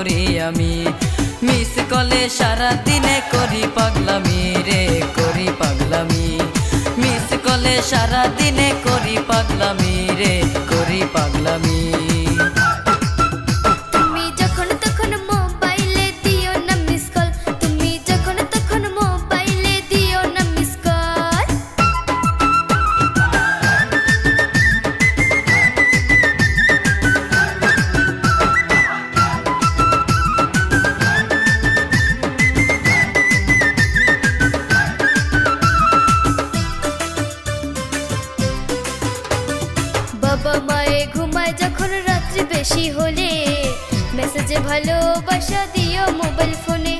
করি আমি মিস কলে সারা দিনে করি পাগলামি রে করি পাগলামি মিস কলে সারা দিনে করি পাগলামি রে করি পাগলামি বাবা মায়ে ঘুমায় যখন রাত্রি বেশি হলে মেসেজে ভালোবাসা দিও মোবাইল ফোনে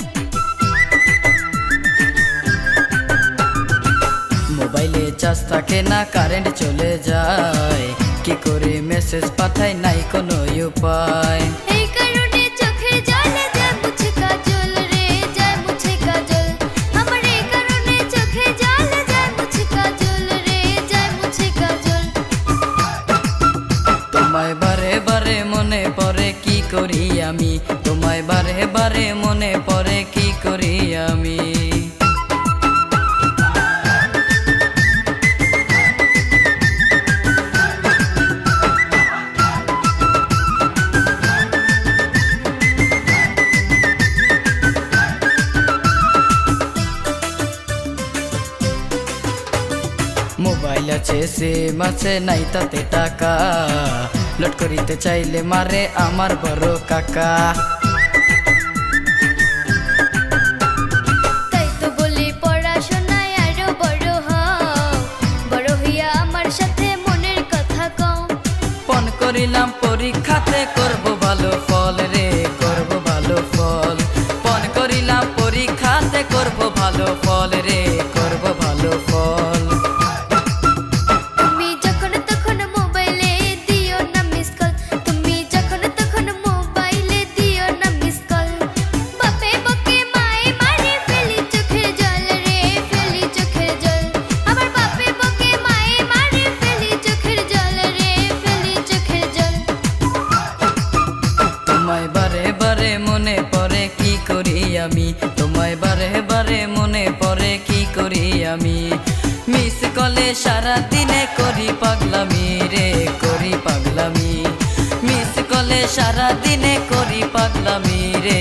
মোবাইলে চার্জ থাকে না কারেন্ট চলে যায় কি করে মেসেজ পাঠাই নাই কোনো উপায় এই কারণে চোখের জলে যায় মুছে কাজল রে যায় মুছে কাজল আমার এই কারণে চোখের জলে যায় মুছে কাজল রে যায় মুছে কাজল তোমায় বারে বারে মনে পড়ে কি করি আমি তোমায় বারে বারে মনে পড়ে কি করি আমি মোবাইল আছে সিম আছে নাই তাতে টাকা লোড করিতে চাইলে মারে আমার বড় কাকা তাই তো বলি পড়াশোনায় আরো বড় হও বড় হইয়া আমার সাথে মনের কথা কও পণ করিলাম পরীক্ষাতে করব ভালো ফল রে করব ভালো ফল পণ করিলাম পরীক্ষাতে করব ভালো ফল রে করব ভালো ফল তোমায় বারে বারে মনে পড়ে কি করি আমি তোমায় বারে বারে মনে পড়ে কি করি আমি মিস কলে সারা দিনে করি পাগলামি রে করি পাগলামি মিস কলে সারা দিনে করি পাগলামি রে